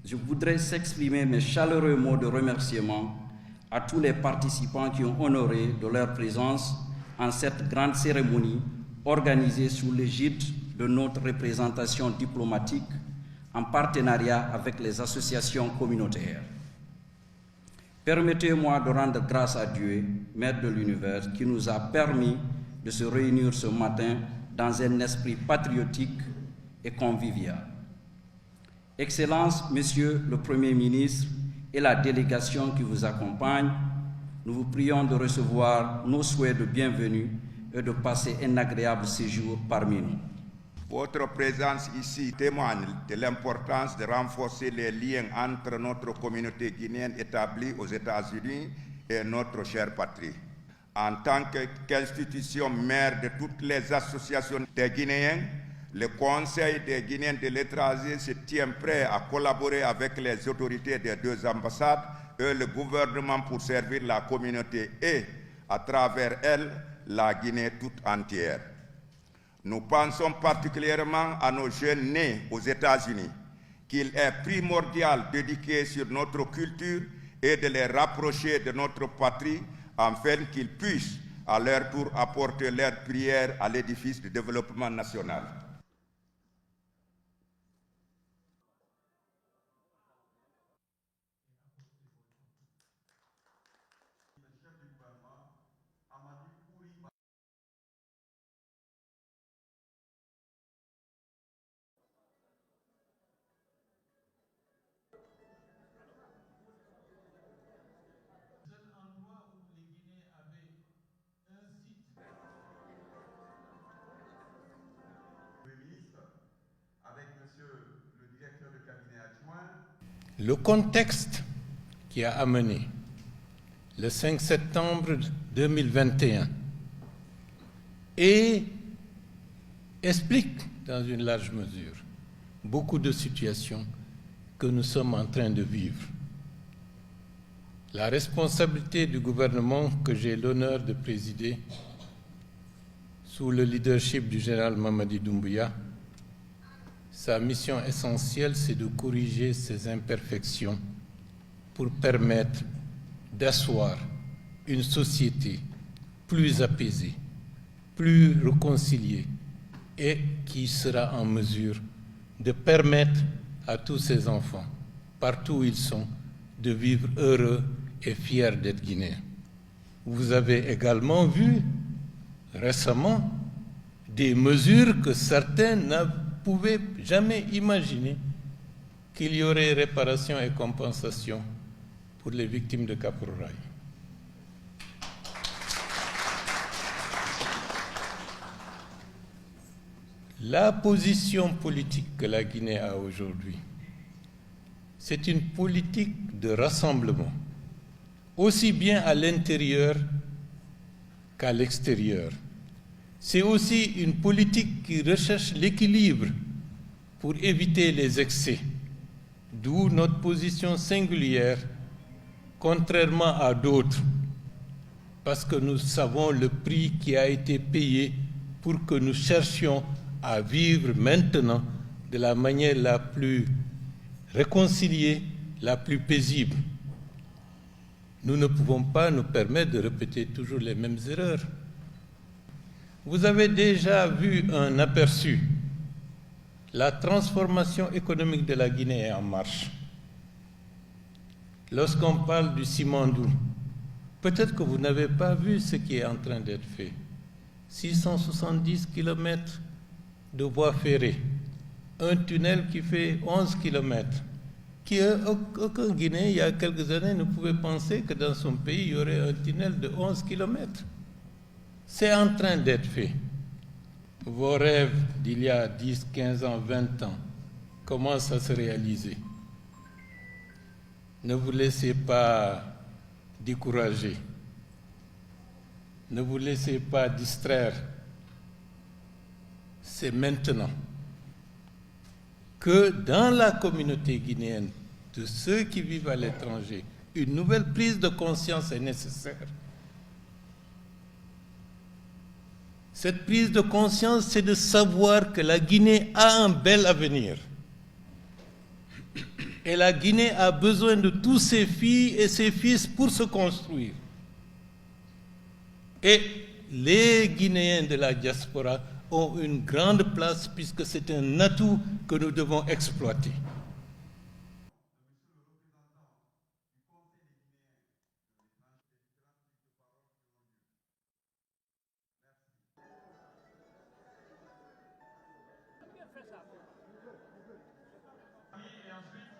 Je voudrais s'exprimer mes chaleureux mots de remerciement à tous les participants qui ont honoré de leur présence en cette grande cérémonie organisée sous l'égide de notre représentation diplomatique en partenariat avec les associations communautaires. Permettez-moi de rendre grâce à Dieu, Maître de l'Univers, qui nous a permis de se réunir ce matin dans un esprit patriotique et convivial. Excellence, Monsieur le Premier ministre et la délégation qui vous accompagne, nous vous prions de recevoir nos souhaits de bienvenue et de passer un agréable séjour parmi nous. Votre présence ici témoigne de l'importance de renforcer les liens entre notre communauté guinéenne établie aux États-Unis et notre chère patrie. En tant qu'institution mère de toutes les associations des Guinéens, le Conseil des Guinéens de l'étranger se tient prêt à collaborer avec les autorités des deux ambassades et le gouvernement pour servir la communauté et, à travers elle, la Guinée toute entière. Nous pensons particulièrement à nos jeunes nés aux États-Unis, qu'il est primordial d'éduquer sur notre culture et de les rapprocher de notre patrie afin qu'ils puissent à leur tour apporter leur prière à l'édifice du développement national. Le contexte qui a amené le 5 septembre 2021 et explique dans une large mesure beaucoup de situations que nous sommes en train de vivre. La responsabilité du gouvernement que j'ai l'honneur de présider sous le leadership du général Mamadi Doumbouya, sa mission essentielle, c'est de corriger ces imperfections pour permettre d'asseoir une société plus apaisée, plus réconciliée et qui sera en mesure de permettre à tous ces enfants, partout où ils sont, de vivre heureux et fiers d'être Guinéens. Vous avez également vu récemment des mesures que certains ne pouvaient jamais imaginer qu'il y aurait réparation et compensation pour les victimes de Kapuroraï. La position politique que la Guinée a aujourd'hui, c'est une politique de rassemblement, aussi bien à l'intérieur qu'à l'extérieur. C'est aussi une politique qui recherche l'équilibre pour éviter les excès, d'où notre position singulière, contrairement à d'autres, parce que nous savons le prix qui a été payé pour que nous cherchions à vivre maintenant de la manière la plus réconciliée, la plus paisible. Nous ne pouvons pas nous permettre de répéter toujours les mêmes erreurs. Vous avez déjà vu un aperçu. La transformation économique de la Guinée est en marche. Lorsqu'on parle du Simandou, peut-être que vous n'avez pas vu ce qui est en train d'être fait. 670 km de voies ferrées, un tunnel qui fait 11 km, aucun Guinéen, il y a quelques années, ne pouvait penser que dans son pays, il y aurait un tunnel de 11 km. C'est en train d'être fait. Vos rêves d'il y a 10, 15 ans, 20 ans commencent à se réaliser. Ne vous laissez pas décourager. Ne vous laissez pas distraire. C'est maintenant que dans la communauté guinéenne, de ceux qui vivent à l'étranger, une nouvelle prise de conscience est nécessaire. Cette prise de conscience, c'est de savoir que la Guinée a un bel avenir. Et la Guinée a besoin de tous ses filles et ses fils pour se construire. Et les Guinéens de la diaspora ont une grande place puisque c'est un atout que nous devons exploiter. Et ensuite,